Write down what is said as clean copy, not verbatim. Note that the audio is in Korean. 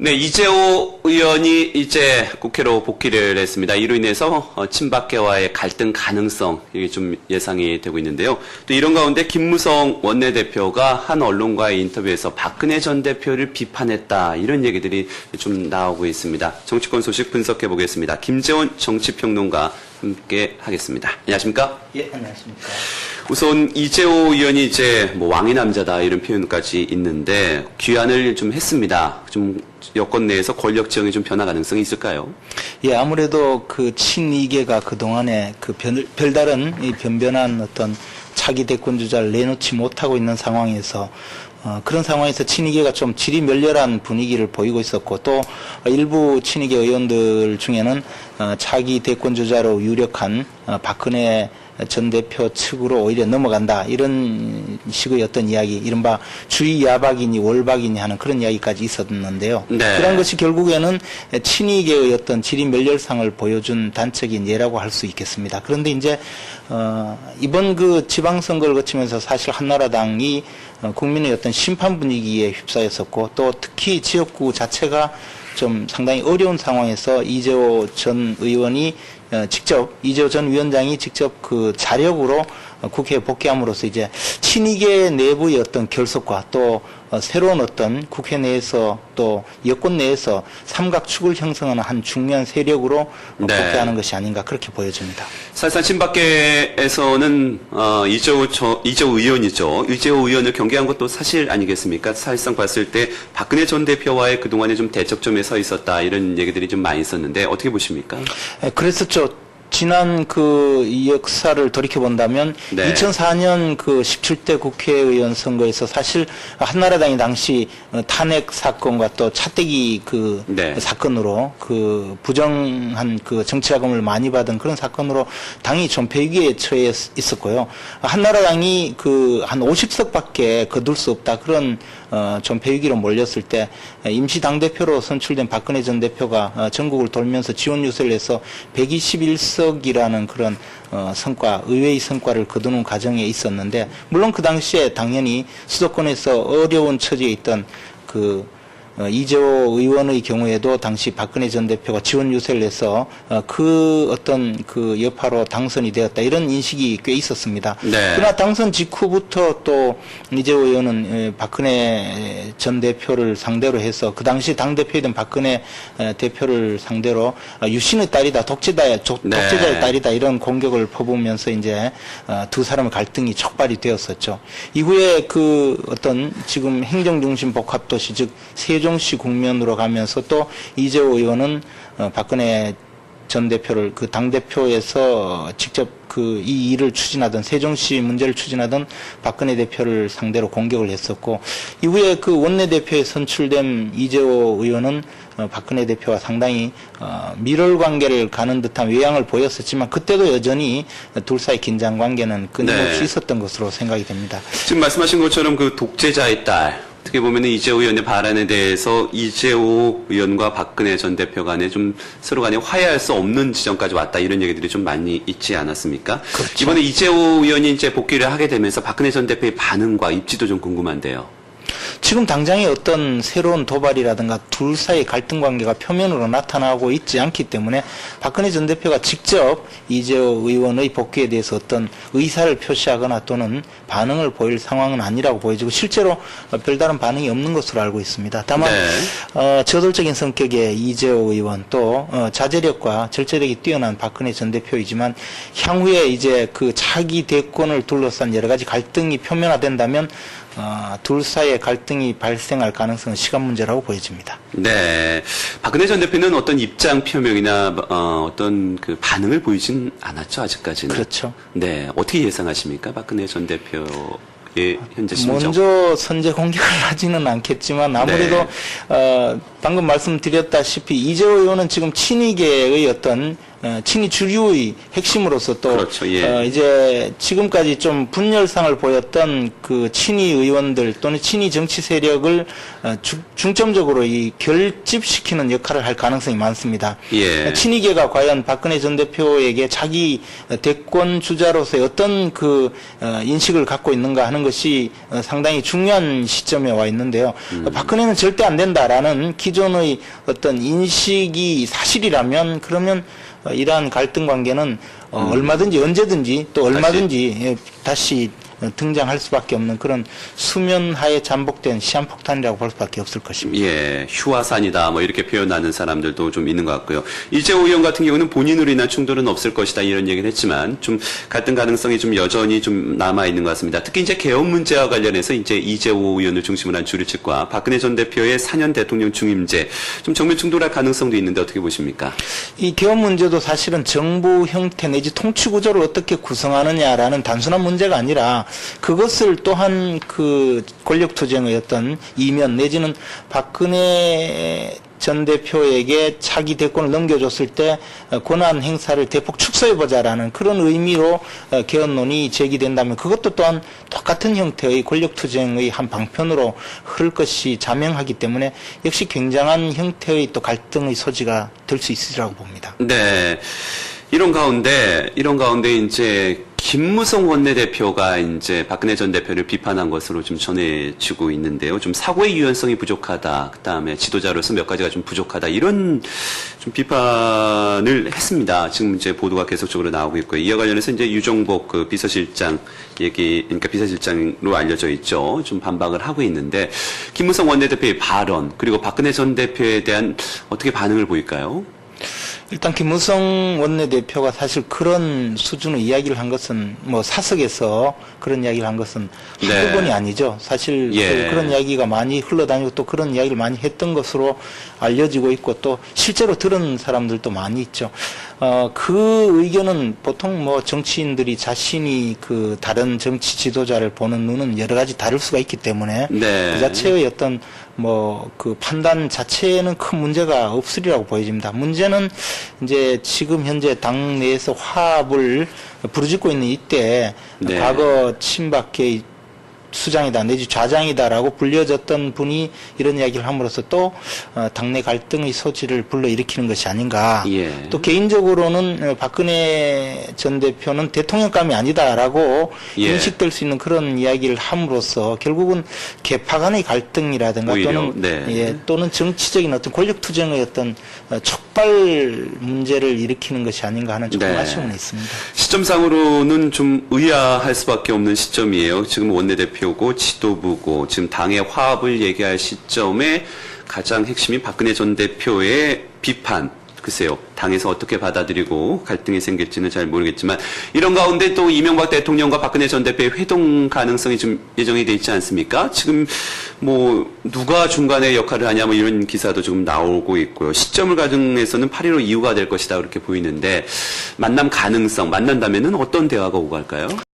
네, 이재호 의원이 이제 국회로 복귀를 했습니다. 이로 인해서 친박계와의 갈등 가능성 이게 좀 예상이 되고 있는데요. 또 이런 가운데 김무성 원내대표가 한 언론과의 인터뷰에서 박근혜 전 대표를 비판했다 이런 얘기들이 좀 나오고 있습니다. 정치권 소식 분석해 보겠습니다. 김재원 정치평론가 함께 하겠습니다. 안녕하십니까? 예, 안녕하십니까? 우선 이재호 의원이 이제 뭐 왕의 남자다 이런 표현까지 있는데 귀환을 좀 했습니다. 좀 여권 내에서 권력 지형이 좀 변화 가능성이 있을까요? 예, 아무래도 그 친이계가 그동안에 그 별다른 이 변변한 어떤 차기 대권 주자를 내놓지 못하고 있는 상황에서 그런 상황에서 친이계가 좀 질이 멸렬한 분위기를 보이고 있었고 또 일부 친이계 의원들 중에는 차기 대권 주자로 유력한 박근혜 전 대표 측으로 오히려 넘어간다 이런 식의 어떤 이야기 이른바 주의 야박이니 월박이니 하는 그런 이야기까지 있었는데요. 네. 그런 것이 결국에는 친이계의 어떤 질의 멸렬상을 보여준 단적인 예라고 할 수 있겠습니다. 그런데 이제 이번 그 지방선거를 거치면서 사실 한나라당이 국민의 어떤 심판 분위기에 휩싸였었고 또 특히 지역구 자체가 좀 상당히 어려운 상황에서 이재호 전 의원이 직접 이재호 전 위원장이 직접 그 자력으로 국회에 복귀함으로써 이제 친이계 내부의 어떤 결속과 또 새로운 어떤 국회 내에서 또 여권 내에서 삼각축을 형성하는 한 중요한 세력으로 복귀하는 것이 아닌가 그렇게 보여집니다. 사실상 친박계에서는 이재호 의원이죠. 이재호 의원을 경계한 것도 사실 아니겠습니까? 사실상 봤을 때 박근혜 전 대표와의 그동안에 좀 대척점에 서 있었다 이런 얘기들이 좀 많이 있었는데 어떻게 보십니까? 그랬었죠. 지난 그 역사를 돌이켜 본다면 네. 2004년 그 17대 국회의원 선거에서 사실 한나라당이 당시 탄핵 사건과 또 차떼기 그 네. 사건으로 그 부정한 그 정치자금을 많이 받은 그런 사건으로 당이 존폐위기에 처해 있었고요. 한나라당이 그 한 50석밖에 거둘 수 없다 그런 존폐위기로 몰렸을 때 임시 당대표로 선출된 박근혜 전 대표가 전국을 돌면서 지원 유세를 해서 121석이라는 그런 성과, 의회의 성과를 거두는 과정에 있었는데 물론 그 당시에 당연히 수도권에서 어려운 처지에 있던 그 이재호 의원의 경우에도 당시 박근혜 전 대표가 지원 유세를 해서 그 어떤 그 여파로 당선이 되었다 이런 인식이 꽤 있었습니다. 네. 그러나 당선 직후부터 또 이재호 의원은 박근혜 전 대표를 상대로 해서 그 당시 당 대표이던 박근혜 대표를 상대로 유신의 딸이다, 독재자의 딸이다 이런 공격을 퍼부으면서 이제 두 사람의 갈등이 촉발이 되었었죠. 이후에 그 어떤 지금 행정중심 복합도시 즉 세종시 국면으로 가면서 또 이재호 의원은 박근혜 전 대표를 그 당대표에서 직접 그 이 일을 추진하던 세종시 문제를 추진하던 박근혜 대표를 상대로 공격을 했었고 이후에 그 원내대표에 선출된 이재호 의원은 박근혜 대표와 상당히 밀월 관계를 가는 듯한 외양을 보였었지만 그때도 여전히 둘 사이 긴장 관계는 끊임없이 있었던 것으로 생각이 됩니다. 지금 말씀하신 것처럼 그 독재자의 딸 어떻게 보면 이재호 의원의 발언에 대해서 이재호 의원과 박근혜 전 대표 간에 좀 서로 간에 화해할 수 없는 지점까지 왔다 이런 얘기들이 좀 많이 있지 않았습니까? 그렇죠. 이번에 이재호 의원이 이제 복귀를 하게 되면서 박근혜 전 대표의 반응과 입지도 좀 궁금한데요. 지금 당장의 어떤 새로운 도발이라든가 둘 사이의 갈등 관계가 표면으로 나타나고 있지 않기 때문에 박근혜 전 대표가 직접 이재호 의원의 복귀에 대해서 어떤 의사를 표시하거나 또는 반응을 보일 상황은 아니라고 보여지고 실제로 별다른 반응이 없는 것으로 알고 있습니다. 다만 저돌적인 성격의 이재호 의원 또 자제력과 절제력이 뛰어난 박근혜 전 대표이지만 향후에 이제 그 차기 대권을 둘러싼 여러 가지 갈등이 표면화된다면 둘 사이의 갈등이 발생할 가능성은 시간 문제라고 보여집니다. 네, 박근혜 전 대표는 어떤 입장 표명이나 어떤 그 반응을 보이진 않았죠 아직까지는. 그렇죠. 네, 어떻게 예상하십니까, 박근혜 전 대표의 현재 심정? 먼저 선제 공격을 하지는 않겠지만 아무래도 네. 방금 말씀드렸다시피 이재호 의원은 지금 친이계의 어떤 친이 주류의 핵심으로서 또 그렇죠. 예. 이제 지금까지 좀 분열상을 보였던 그 친이 의원들 또는 친이 정치 세력을 중점적으로 이 결집시키는 역할을 할 가능성이 많습니다. 예. 친이계가 과연 박근혜 전 대표에게 자기 대권 주자로서의 어떤 그 인식을 갖고 있는가 하는 것이 상당히 중요한 시점에 와 있는데요. 박근혜는 절대 안 된다라는 기존의 어떤 인식이 사실이라면 그러면 이러한 갈등 관계는 얼마든지 언제든지 또 얼마든지 다시 등장할 수밖에 없는 그런 수면하에 잠복된 시한폭탄이라고 볼 수밖에 없을 것입니다. 예, 휴화산이다 뭐 이렇게 표현하는 사람들도 좀 있는 것 같고요. 이재호 의원 같은 경우는 본인으로 인한 충돌은 없을 것이다 이런 얘기를 했지만 좀 갈등 가능성이 좀 여전히 좀 남아 있는 것 같습니다. 특히 이제 개헌 문제와 관련해서 이제 이재호 의원을 중심으로 한 주류 측과 박근혜 전 대표의 4년 대통령 중임제 좀 정면 충돌할 가능성도 있는데 어떻게 보십니까? 이 개헌 문제도 사실은 정부 형태 내지 통치 구조를 어떻게 구성하느냐라는 단순한 문제가 아니라 그것을 또한 그 권력투쟁의 어떤 이면 내지는 박근혜 전 대표에게 차기 대권을 넘겨줬을 때 권한 행사를 대폭 축소해보자라는 그런 의미로 개헌론이 제기된다면 그것도 또한 똑같은 형태의 권력투쟁의 한 방편으로 흐를 것이 자명하기 때문에 역시 굉장한 형태의 또 갈등의 소지가 될 수 있으리라고 봅니다. 네. 이런 가운데 이제 김무성 원내대표가 이제 박근혜 전 대표를 비판한 것으로 좀 전해지고 있는데요. 좀 사고의 유연성이 부족하다. 그다음에 지도자로서 몇 가지가 좀 부족하다. 이런 좀 비판을 했습니다. 지금 이제 보도가 계속적으로 나오고 있고요. 이와 관련해서 이제 유정복 그 비서실장 그러니까 비서실장으로 알려져 있죠. 좀 반박을 하고 있는데 김무성 원내대표의 발언 그리고 박근혜 전 대표에 대한 어떻게 반응을 보일까요? 일단 김무성 원내대표가 사실 그런 수준의 이야기를 한 것은 뭐 사석에서 그런 이야기를 한 것은 네. 한두 번이 아니죠. 사실 예. 그런 이야기가 많이 흘러다니고 또 그런 이야기를 많이 했던 것으로 알려지고 있고 또 실제로 들은 사람들도 많이 있죠. 그 의견은 보통 뭐 정치인들이 자신이 그 다른 정치 지도자를 보는 눈은 여러 가지 다를 수가 있기 때문에 네. 그 자체의 어떤 뭐 그 판단 자체에는 큰 문제가 없으리라고 보여집니다. 문제는 이제 지금 현재 당 내에서 화합을 부르짖고 있는 이때 네. 과거 친박계 수장이다 내지 좌장이다라고 불려졌던 분이 이런 이야기를 함으로써 또 당내 갈등의 소지를 불러일으키는 것이 아닌가. 예. 또 개인적으로는 박근혜 전 대표는 대통령감이 아니다라고 예. 인식될 수 있는 그런 이야기를 함으로써 결국은 계파 간의 갈등이라든가 오히려, 또는 네. 또는 정치적인 어떤 권력투쟁의 어떤 촉발 문제를 일으키는 것이 아닌가 하는 조금 네. 아쉬움은 있습니다. 시점상으로는 좀 의아할 수밖에 없는 시점이에요. 지금 원내대표고 지도부고 지금 당의 화합을 얘기할 시점에 가장 핵심인 박근혜 전 대표의 비판. 글쎄요. 당에서 어떻게 받아들이고 갈등이 생길지는 잘 모르겠지만 이런 가운데 또 이명박 대통령과 박근혜 전 대표의 회동 가능성이 좀 예정이 돼 있지 않습니까? 지금 뭐 누가 중간에 역할을 하냐 뭐 이런 기사도 지금 나오고 있고요. 시점을 가정해서는 8.15 이후가 될 것이다 그렇게 보이는데 만남 가능성 만난다면은 어떤 대화가 오갈까요?